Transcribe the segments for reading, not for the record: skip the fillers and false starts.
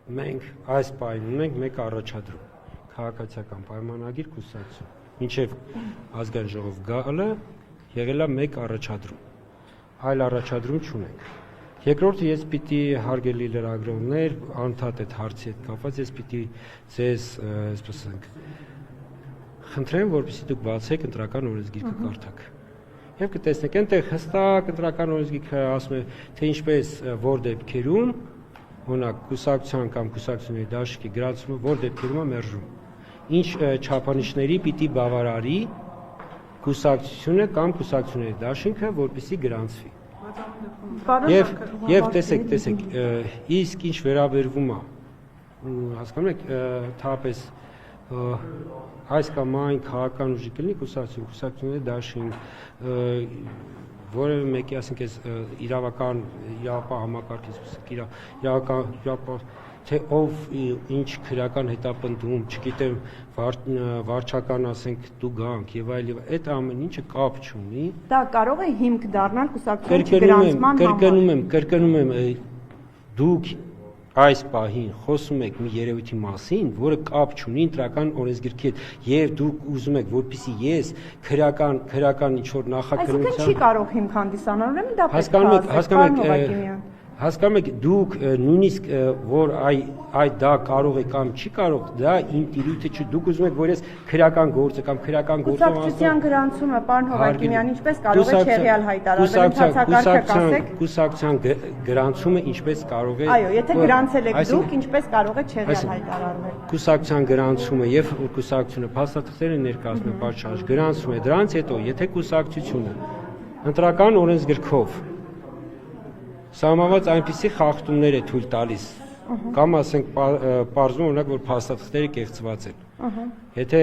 մենք այս պահին ունենք մեկ առաջադրում, քաղաքացիական պայմանագիր կուսակցություն, մինչև ազգային ժողով գալը եղել է մեկ առաջադրում, այլ առաջադրում չունենք։ Երկրորդը ես պիտի հարգելի լրագրողներ, անդադար այդ հարցի հետ կապված ես պիտի ձեզ, այսպես ասենք, խնդրեմ, որպեսզի դուք բացեք ընտրական օրենսգիրքը կարդաք։ Եվ կտեսնեք, այնտեղ հստակ ընտրական օրենսգիրքը ասում է, թե ինչպես որ դեպքերում, օրինակ կուսակցության կամ կուսակցությունների դաշինքի գրանցումը որ դեպքերում է մերժում։ Ինչ չափանիշների պիտի բավարարի կուսակցությունը կամ կուսակցությունների դաշինքը, որպեսզի գրանցվի։ Եվ տեսեք, իսկ ինչ վերաբերվում է, հասկանում եք, թափես այս կամ այն քաղաքական ուժի կլինի կուսակցությունների դաշինք, որևէ մեկի, ասենք, այս իրավապահ համակարգից, թե ով ինչ քրեական հետապնդում, չգիտեմ, վարչական, ասենք, տուգանք եւ այլ, այդ ամեն ինչը կապ չունի։ Դա կարող է հիմք դառնալ կուսակցության գրանցման համար։ Կրկնում եմ, դուք այս պահին խոսում եք մի երևույթի մասին, որը կապ չունի ընտրական օրենսգիրքի հետ, եւ դուք ուզում եք, որպեսզի ես քրեական ինչ-որ նախաքննության… Այսինքն չի կարող հիմք հանդիսանալ, ուրեմն դա պետք է հասկանում եք, դուք նույնիսկ որ այդ դա կարող է կամ չի կարող, դա իմ տիրույթը չի, դուք ուզում եք, որ ես քրեական գործը կամ քրեական գործով կուսակցության գրանցումը, պարոն Հովհաննիսյան, ինչպես կարող է չեղյալ հայտարարվել, ընդհանրակարգը կասեք։ Կուսակցության գրանցումը ինչպես կարող է… Այո, եթե գրանցել եք դուք, ինչպես կարող է չեղյալ հայտարարվել։ Կուսակցության գրանցումը եւ կուսակցությունը փաստաթղթերը ներկայացնում է պատշաճ, գրանցում է, դրանից հետո, եթե կուսակցությունը ընտրական օրենսգրքով սահմանված այնպիսի խախտումներ է թույլ տալիս, կամ ասենք պարզվում օրինակ, որ փաստաթղթերը կեղծված են։ Եթե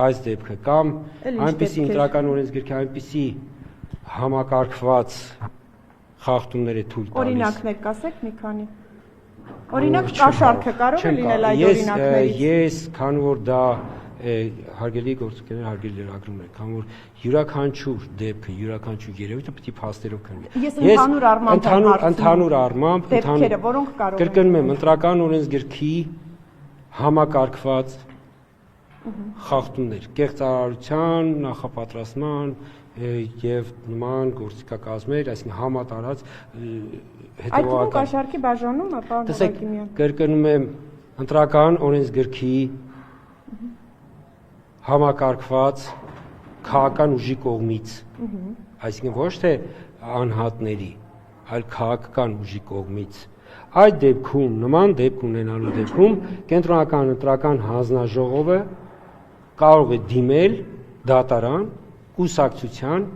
այս դեպքը կամ այնպիսի ընտրական օրենսգիրքի այնպիսի համակարգված խախտումներ է թույլ տալիս։ Օրինակներ կասեք մի քանի։ Օրինակ կաշառքը կարող է լինել այդ օրինակներից։ Ես, քանի որ դա հարգելի գործընկերներ, հարգելի լրագրողներ, քանի որ յուրաքանչյուր դեպքը, յուրաքանչյուր երևույթը պետք է փաստերով քննվի։ Ես ընդհանուր առմամբ դեպքերը, որոնք կարող են… Կրկնում եմ, ընտրական օրենսգիրքի համակարգված խախտումներ, կեղծարարության, նախապատրաստման եւ նման գործիքակազմեր, այսինքն համատարած հետեւողական… Այդ թվում կաշառքի բաժանումը, պարոն Հովհաննիսյան։ Կրկնում եմ, ընտրական օրենսգիրքի համակարգված քաղաքական ուժի կողմից, այսինքն ոչ թե անհատների, այլ քաղաքական ուժի կողմից։ Այդ դեպքում, նման դեպք ունենալու դեպքում, կենտրոնական ընտրական հանձնաժողովը կարող է դիմել դատարան կուսակցության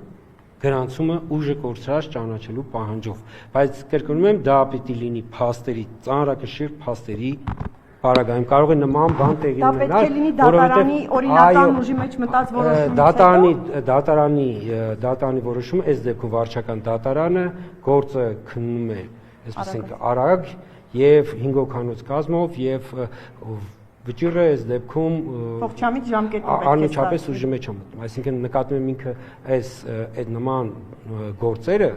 գրանցումը ուժը կորցրած ճանաչելու պահանջով, բայց կրկնում եմ, դա պիտի լինի փաստերի, ծանրակշիռ փաստերի պարագայում, կարող է նման բան տեղի ունենալ, դա պետք է լինի դատարանի օրինական ուժի մեջ մտած որոշումից հետո։ Դատարանի որոշումը, այս դեպքում վարչական դատարանը գործը քննում է, այսպես ասենք, արագ եւ 5 հոգանոց կազմով եւ վճիռը այս դեպքում ողջամիտ ժամկետով անմիջապես ուժի մեջ է մտնում, այսինքն նկատում եմ ինքը այդ նման գործերը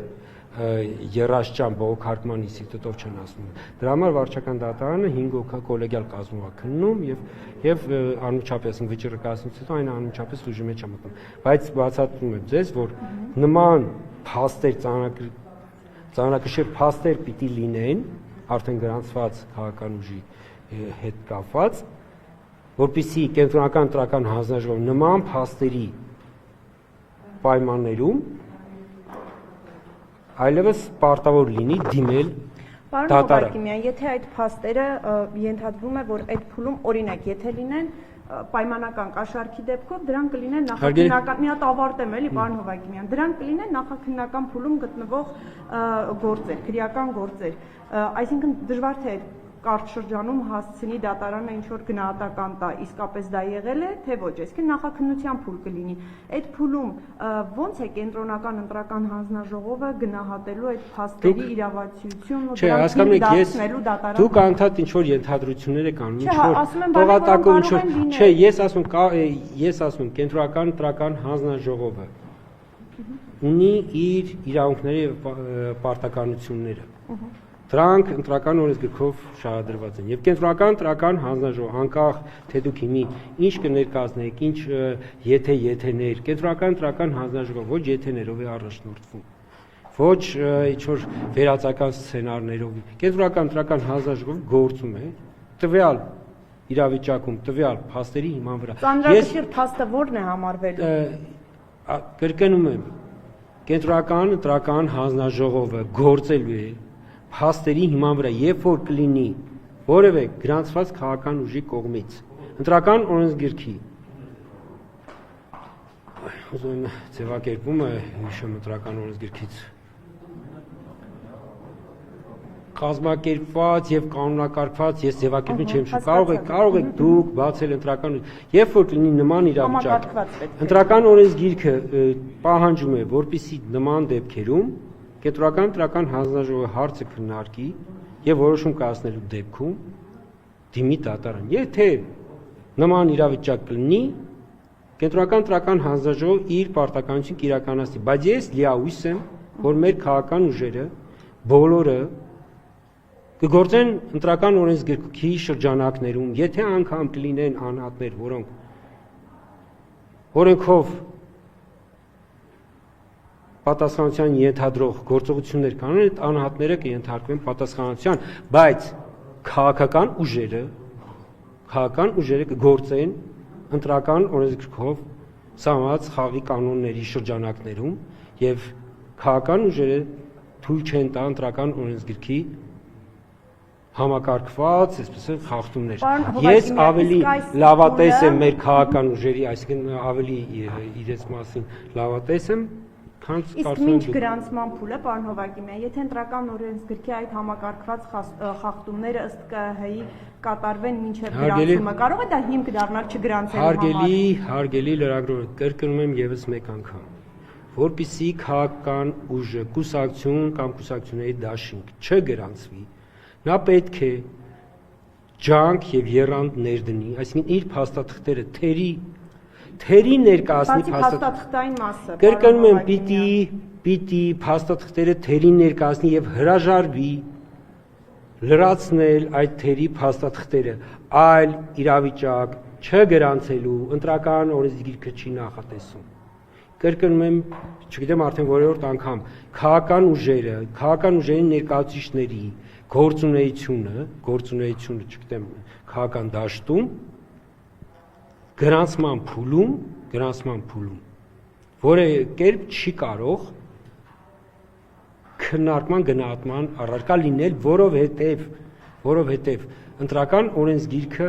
երաշճան բողոքարկման ինստիտուտով չեն ասում։ Դրա համար վարչական դատարանը 5 հոգա կոլեգիալ կազմով է քննում եւ անմիջապես վճիռը կազմից հետո այն անմիջապես ուժի մեջ է մտնում։ Բայց բացատրում եմ ձեզ, որ նման փաստեր ծանրակշիռ փաստեր պիտի լինեն արդեն գրանցված քաղաքական ուժի հետ կապված, որպեսզի կենտրոնական ընտրական հանձնաժողովը նման փաստերի պայմաններում այլևս պարտավոր լինի դիմել Պարոն Հովհաննիսյան, եթե այդ փաստերը ենթադրվում է, որ այդ փուլում օրինակ, եթե լինեն պայմանական կաշառքի դեպքով, դրանք կլինեն նախաքննական, մի հատ ավարտեմ էլի, պարոն Հովհաննիսյան, դրանք կլինեն նախաքննական փուլում գտնվող գործեր, քրեական գործեր, այսինքն դժվար թե կարճ շրջանում հասցնի դատարանը ինչ-որ գնահատական տա, իսկապես դա եղել է, թե ոչ, այսինքն նախաքննության փուլ կլինի։ Այդ փուլում ոնց է կենտրոնական ընտրական հանձնաժողովը գնահատելու այդ փաստերի իրավացիությունն ու դրանք դարձնելու դատարան։ Դուք անդադ ինչ-որ ենթադրություններ եք անում, ինչ-որ տողատակով ինչ-որ… Չէ, ես ասում եմ, կենտրոնական ընտրական հանձնաժողովը ունի իր իրավունքները եւ պարտականությունները։ Դրանք ընտրական օրենսգրքով շահադրված են։ Եվ կենտրոնական ընտրական հանձնաժողով անկախ թե դուք հիմի ինչ կներկայացնեք, ինչ եթեներ, կենտրոնական ընտրական հանձնաժողով ոչ եթեներով է առաջնորդվում, ոչ ինչ-որ վերացական սցենարներով։ Կենտրոնական ընտրական հանձնաժողով գործում է տվյալ իրավիճակում, տվյալ փաստերի հիման վրա։ Ծանրակշիռ փաստը ո՞րն է համարվելու։ Կրկնում եմ, կենտրոնական ընտրական հանձնաժողովը գործելու է փաստերի հիման վրա, երբ որ կլինի որևէ գրանցված քաղաքական ուժի կողմից ընտրական օրենսգրքի ուզում եմ ձևակերպումը հիշում ընտրական օրենսգրքից կազմակերպված եւ կանոնակարգված, ես ձևակերպում չեմ շուտ, կարող եք դուք բացել ընտրական, երբ որ կլինի նման իրավիճակ, ընտրական օրենսգիրքը պահանջում է, որպեսզի նման դեպքերում կենտրոնական ընտրական հանձնաժողովը հարցը քննարկի եւ որոշում կայացնելու դեպքում դիմի դատարան։ Եթե նման իրավիճակ կլինի, կենտրոնական ընտրական հանձնաժողովը իր պարտականությունը կիրականացնի, բայց ես լիահույս եմ, որ մեր քաղաքական ուժերը բոլորը կգործեն ընտրական օրենսգրքի շրջանակներում, եթե անգամ կլինեն անհատներ, որոնք օրենքով պատասխանատվության ենթադրող գործողություններ կանեն, այդ անհատները կենթարկվեն պատասխանատվության, բայց քաղաքական ուժերը կգործեն ընտրական օրենսգրքով սահմանված խաղի կանոնների շրջանակներում եւ քաղաքական ուժերը թույլ չեն տա ընտրական օրենսգրքի համակարգված, այսպես ասած, խախտումներ։ Ես ավելի լավատես եմ մեր քաղաքական ուժերի, այսինքն ավելի իրենց մասին լավատես եմ, քան Իսկ ինչ գրանցման փուլը, պարոն Հովակիմյան, եթե ընտրական օրենսգրքի այդ համակարգված խախտումները ըստ ԿՀ-ի կատարվեն մինչև գրանցումը, կարող է դա հիմք դառնալ չգրանցելու համար։ Հարգելի լրագրող, կրկնում եմ եւս մեկ անգամ, որպեսզի քաղաքական ուժը, կուսակցություն կամ կուսակցությունների դաշինք չգրանցվի, նա պետք է ջանք եւ եռանդ ներդնի, այսինքն իր փաստաթղթերը թերի ներկայացնի փաստաթղթային մասը։ Կրկնում եմ, պիտի փաստաթղթերը թերի ներկայացնի եւ հրաժարվի լրացնել այդ թերի փաստաթղթերը, այլ իրավիճակ չգրանցելու ընտրական օրենսգիրքը չի նախատեսում։ Կրկնում եմ, չգիտեմ արդեն որերորդ անգամ, քաղաքական ուժերի ներկայացուցիչների գործունեությունը, չգիտեմ, քաղաքական դաշտում գրանցման փուլում որևէ կերպ չի կարող քննարկման գնահատման առարկա լինել, որովհետև ընտրական օրենսգիրքը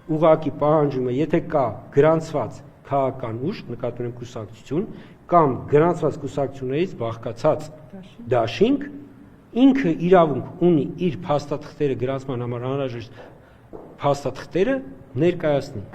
ուղղակի պահանջում է, եթե կա գրանցված քաղաքական ուժ, նկատի ունեմ կուսակցություն, կամ գրանցված կուսակցություններից բաղկացած դաշինք, ինքը իրավունք ունի իր փաստաթղթերը գրանցման համար անհրաժեշտ փաստաթղթերը ներկայացնի։